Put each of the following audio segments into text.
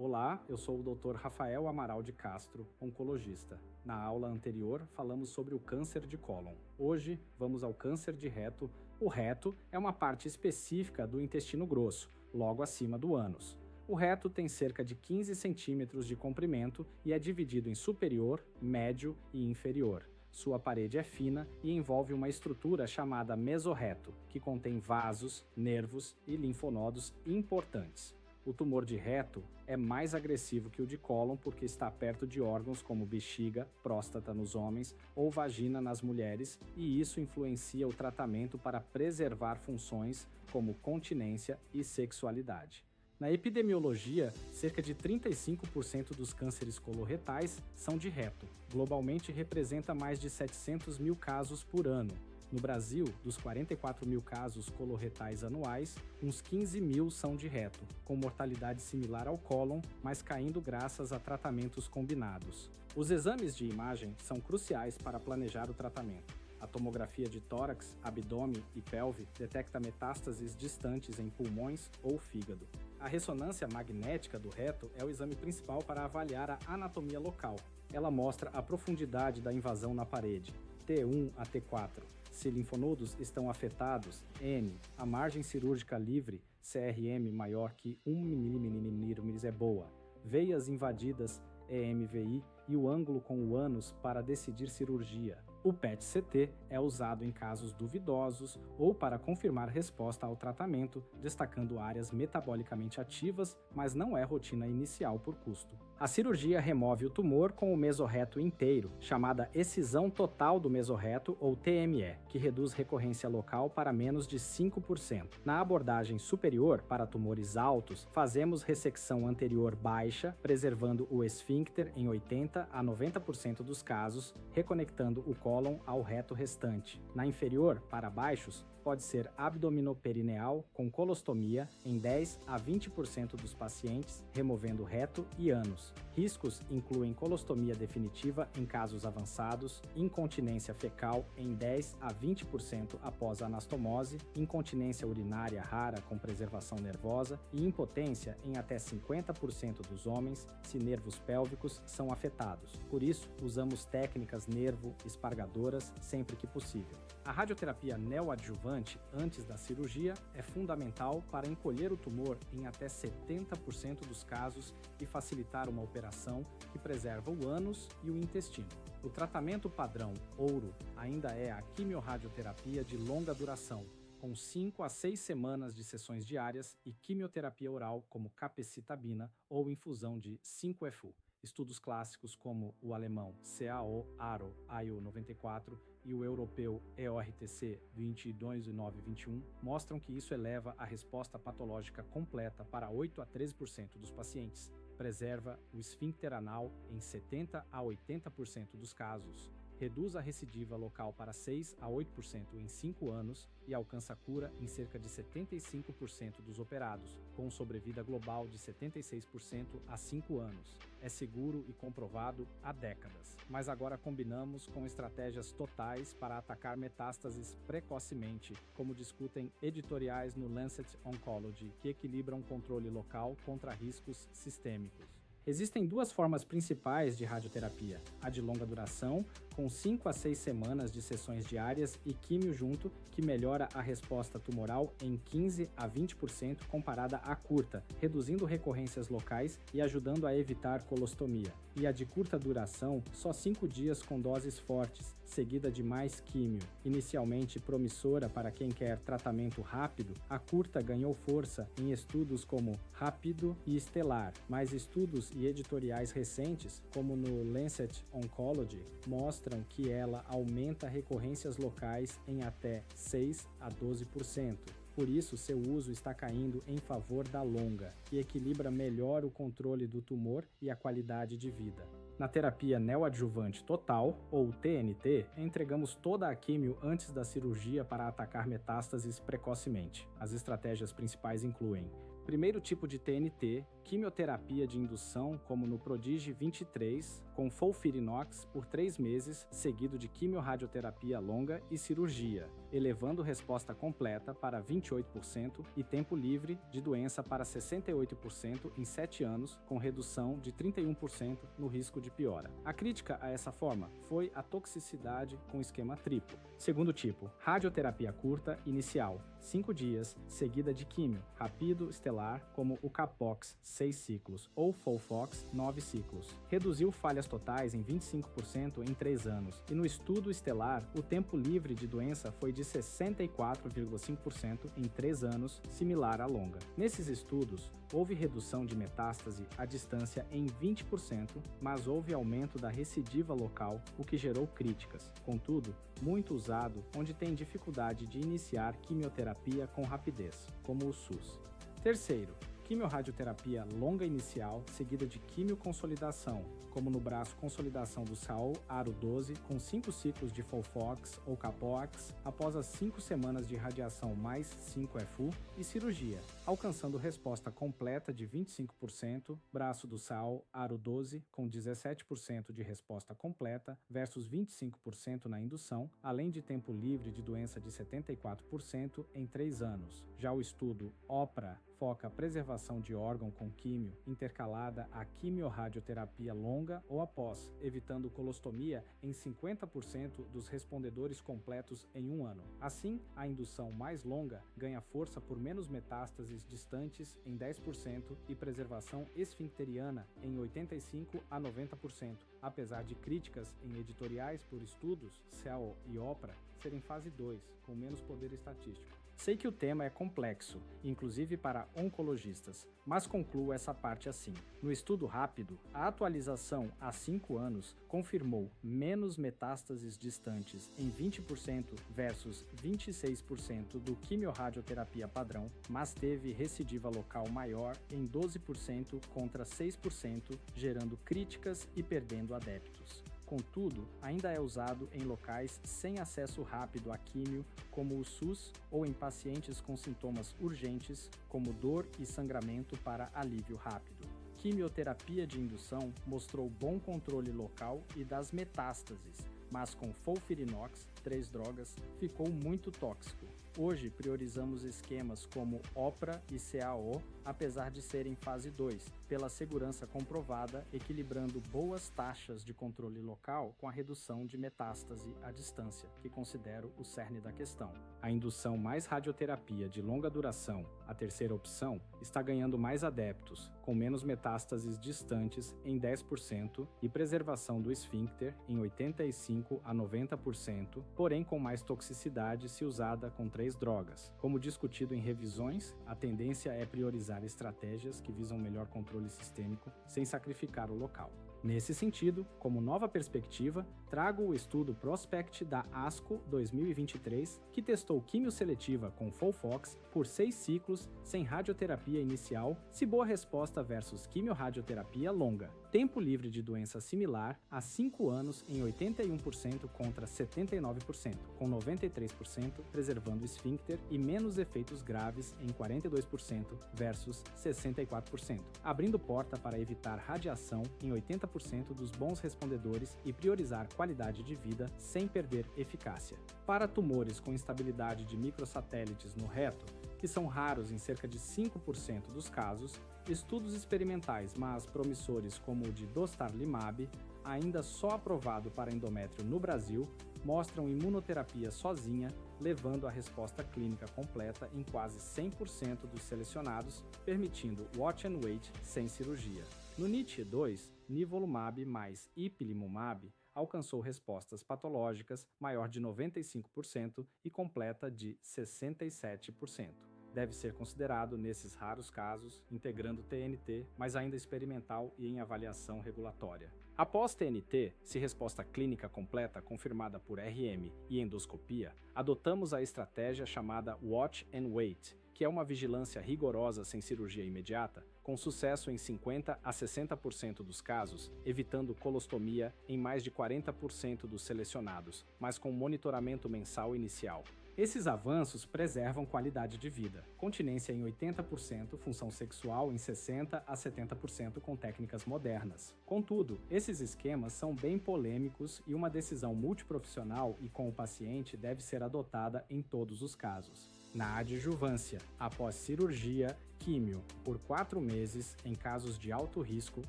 Olá, eu sou o Dr. Rafael Amaral de Castro, oncologista. Na aula anterior, falamos sobre o câncer de cólon. Hoje, vamos ao câncer de reto. O reto é uma parte específica do intestino grosso, logo acima do ânus. O reto tem cerca de 15 centímetros de comprimento e é dividido em superior, médio e inferior. Sua parede é fina e envolve uma estrutura chamada mesorreto, que contém vasos, nervos e linfonodos importantes. O tumor de reto é mais agressivo que o de cólon porque está perto de órgãos como bexiga, próstata nos homens ou vagina nas mulheres, e isso influencia o tratamento para preservar funções como continência e sexualidade. Na epidemiologia, cerca de 35% dos cânceres coloretais são de reto. Globalmente representa mais de 700 mil casos por ano. No Brasil, dos 44 mil casos coloretais anuais, uns 15 mil são de reto, com mortalidade similar ao cólon, mas caindo graças a tratamentos combinados. Os exames de imagem são cruciais para planejar o tratamento. A tomografia de tórax, abdômen e pelve detecta metástases distantes em pulmões ou fígado. A ressonância magnética do reto é o exame principal para avaliar a anatomia local. Ela mostra a profundidade da invasão na parede, T1 a T4. Se linfonodos estão afetados, N, a margem cirúrgica livre, CRM maior que 1 mm é boa. Veias invadidas, EMVI, e o ângulo com o ânus para decidir cirurgia. O PET-CT é usado em casos duvidosos ou para confirmar resposta ao tratamento, destacando áreas metabolicamente ativas, mas não é rotina inicial por custo. A cirurgia remove o tumor com o mesorreto inteiro, chamada excisão total do mesorreto ou TME, que reduz recorrência local para menos de 5%. Na abordagem superior, para tumores altos, fazemos ressecção anterior baixa, preservando o esfíncter em 80 a 90% dos casos, reconectando o cólon ao reto restante. Na inferior, para baixos, pode ser abdominoperineal com colostomia em 10 a 20% dos pacientes, removendo reto e ânus. Riscos incluem colostomia definitiva em casos avançados, incontinência fecal em 10 a 20% após a anastomose, incontinência urinária rara com preservação nervosa e impotência em até 50% dos homens se nervos pélvicos são afetados. Por isso, usamos técnicas nervo-espargadoras sempre que possível. A radioterapia neoadjuvante antes da cirurgia é fundamental para encolher o tumor em até 70% dos casos e facilitar uma operação que preserva o ânus e o intestino. O tratamento padrão ouro ainda é a quimiorradioterapia de longa duração, com 5 a 6 semanas de sessões diárias e quimioterapia oral como capecitabina ou infusão de 5-FU. Estudos clássicos como o alemão CAO-ARO IO94 e o europeu EORTC 22921 mostram que isso eleva a resposta patológica completa para 8 a 13% dos pacientes, preserva o esfíncter anal em 70 a 80% dos casos, reduz a recidiva local para 6 a 8% em 5 anos e alcança cura em cerca de 75% dos operados, com sobrevida global de 76% a 5 anos. É seguro e comprovado há décadas, mas agora combinamos com estratégias totais para atacar metástases precocemente, como discutem editoriais no Lancet Oncology, que equilibram controle local contra riscos sistêmicos. Existem duas formas principais de radioterapia, a de longa duração, com 5 a 6 semanas de sessões diárias e químio junto, que melhora a resposta tumoral em 15 a 20% comparada à curta, reduzindo recorrências locais e ajudando a evitar colostomia. E a de curta duração, só 5 dias com doses fortes, seguida de mais químio. Inicialmente promissora para quem quer tratamento rápido, a curta ganhou força em estudos como Rápido e Estelar, mas estudos e editoriais recentes, como no Lancet Oncology, mostram que ela aumenta recorrências locais em até 6 a 12%. Por isso, seu uso está caindo em favor da longa, que equilibra melhor o controle do tumor e a qualidade de vida. Na terapia neoadjuvante total, ou TNT, entregamos toda a químio antes da cirurgia para atacar metástases precocemente. As estratégias principais incluem: primeiro tipo de TNT, quimioterapia de indução, como no Prodigy 23, com FOLFIRINOX por 3 meses, seguido de quimiorradioterapia longa e cirurgia. elevando resposta completa para 28% e tempo livre de doença para 68% em 7 anos, com redução de 31% no risco de piora. A crítica a essa forma foi a toxicidade com esquema triplo. Segundo tipo, radioterapia curta inicial, 5 dias, seguida de químio, rapido estelar, como o Capox, 6 ciclos, ou Folfox, 9 ciclos. Reduziu falhas totais em 25% em 3 anos, e no estudo estelar, o tempo livre de doença foi de 64,5% em 3 anos, similar à longa. Nesses estudos, houve redução de metástase à distância em 20%, mas houve aumento da recidiva local, o que gerou críticas. Contudo, muito usado onde tem dificuldade de iniciar quimioterapia com rapidez, como o SUS. Terceiro, quimiorradioterapia longa inicial, seguida de quimioconsolidação, como no braço consolidação do SAO Aro 12, com 5 ciclos de Folfox ou Capox, após as 5 semanas de radiação mais 5FU e cirurgia, alcançando resposta completa de 25%, braço do SAO Aro 12, com 17% de resposta completa versus 25% na indução, além de tempo livre de doença de 74% em 3 anos. Já o estudo OPRA foca a preservação de órgão com químio intercalada à quimiorradioterapia longa ou após, evitando colostomia em 50% dos respondedores completos em 1 ano. Assim, a indução mais longa ganha força por menos metástases distantes em 10% e preservação esfincteriana em 85% a 90%, apesar de críticas em editoriais por estudos, CEL e OPRA, serem fase 2, com menos poder estatístico. Sei que o tema é complexo, inclusive para oncologistas, mas concluo essa parte assim. No estudo rápido, a atualização há 5 anos confirmou menos metástases distantes em 20% versus 26% do quimiorradioterapia padrão, mas teve recidiva local maior em 12% contra 6%, gerando críticas e perdendo adeptos. Contudo, ainda é usado em locais sem acesso rápido a químio, como o SUS, ou em pacientes com sintomas urgentes, como dor e sangramento para alívio rápido. Quimioterapia de indução mostrou bom controle local e das metástases, mas com FOLFIRINOX, 3 drogas, ficou muito tóxico. Hoje priorizamos esquemas como OPRA e CAO, apesar de serem fase 2, pela segurança comprovada, equilibrando boas taxas de controle local com a redução de metástase à distância, que considero o cerne da questão. A indução mais radioterapia de longa duração, a terceira opção, está ganhando mais adeptos, com menos metástases distantes em 10% e preservação do esfíncter em 85% a 90%, porém com mais toxicidade se usada com 3 drogas. Como discutido em revisões, a tendência é priorizar estratégias que visam melhor controle sistêmico sem sacrificar o local. Nesse sentido, como nova perspectiva, trago o estudo Prospect da ASCO 2023, que testou quimioseletiva com Folfox por 6 ciclos sem radioterapia inicial, se boa resposta versus quimiorradioterapia longa. Tempo livre de doença similar a 5 anos em 81% contra 79%, com 93% preservando esfíncter e menos efeitos graves em 42% versus 64%, abrindo porta para evitar radiação em 80% dos bons respondedores e priorizar qualidade de vida sem perder eficácia. Para tumores com instabilidade de microsatélites no reto, que são raros em cerca de 5% dos casos, estudos experimentais, mas promissores como o de dostarlimab, ainda só aprovado para endométrio no Brasil, mostram imunoterapia sozinha, levando a resposta clínica completa em quase 100% dos selecionados, permitindo watch and wait sem cirurgia. No NICHE-2, nivolumab mais ipilimumab alcançou respostas patológicas maior de 95% e completa de 67%. Deve ser considerado nesses raros casos, integrando TNT, mas ainda experimental e em avaliação regulatória. Após TNT, se resposta clínica completa confirmada por RM e endoscopia, adotamos a estratégia chamada Watch and Wait, que é uma vigilância rigorosa sem cirurgia imediata, com sucesso em 50% a 60% dos casos, evitando colostomia em mais de 40% dos selecionados, mas com monitoramento mensal inicial. Esses avanços preservam qualidade de vida. Continência em 80%, função sexual em 60% a 70% com técnicas modernas. Contudo, esses esquemas são bem polêmicos e uma decisão multiprofissional e com o paciente deve ser adotada em todos os casos. Na adjuvância, após cirurgia, químio, por 4 meses em casos de alto risco,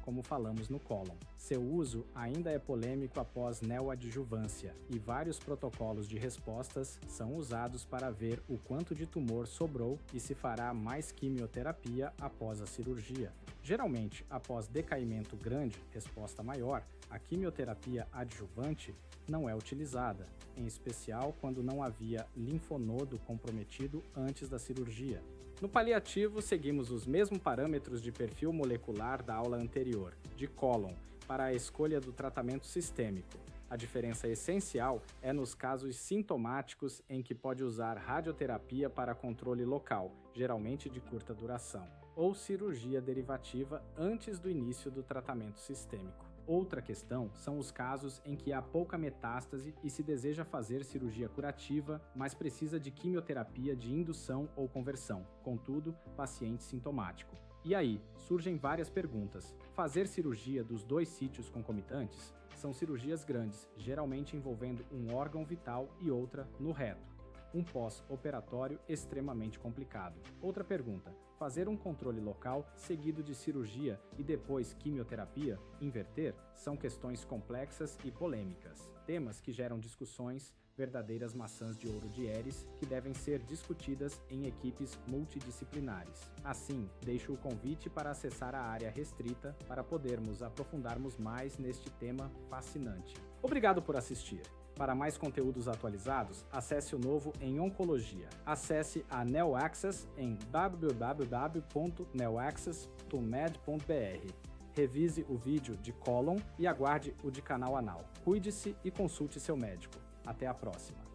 como falamos no cólon. Seu uso ainda é polêmico após neoadjuvância, e vários protocolos de respostas são usados para ver o quanto de tumor sobrou e se fará mais quimioterapia após a cirurgia. Geralmente, após decaimento grande, resposta maior, a quimioterapia adjuvante não é utilizada, em especial quando não havia linfonodo comprometido antes da cirurgia. No paliativo, seguimos os mesmos parâmetros de perfil molecular da aula anterior, de cólon, para a escolha do tratamento sistêmico. A diferença essencial é nos casos sintomáticos em que pode usar radioterapia para controle local, geralmente de curta duração, ou cirurgia derivativa antes do início do tratamento sistêmico. Outra questão são os casos em que há pouca metástase e se deseja fazer cirurgia curativa, mas precisa de quimioterapia de indução ou conversão, contudo, paciente sintomático. E aí, surgem várias perguntas. Fazer cirurgia dos 2 sítios concomitantes? São cirurgias grandes, geralmente envolvendo um órgão vital e outra no reto. Um pós-operatório extremamente complicado. Outra pergunta: fazer um controle local seguido de cirurgia e depois quimioterapia, inverter, são questões complexas e polêmicas. Temas que geram discussões, verdadeiras maçãs de ouro de Eris, que devem ser discutidas em equipes multidisciplinares. Assim, deixo o convite para acessar a área restrita para podermos aprofundarmos mais neste tema fascinante. Obrigado por assistir. Para mais conteúdos atualizados, acesse o novo em Oncologia. Acesse a NeoAccess em www.neoaccess.med.br. Revise o vídeo de cólon e aguarde o de canal anal. Cuide-se e consulte seu médico. Até a próxima.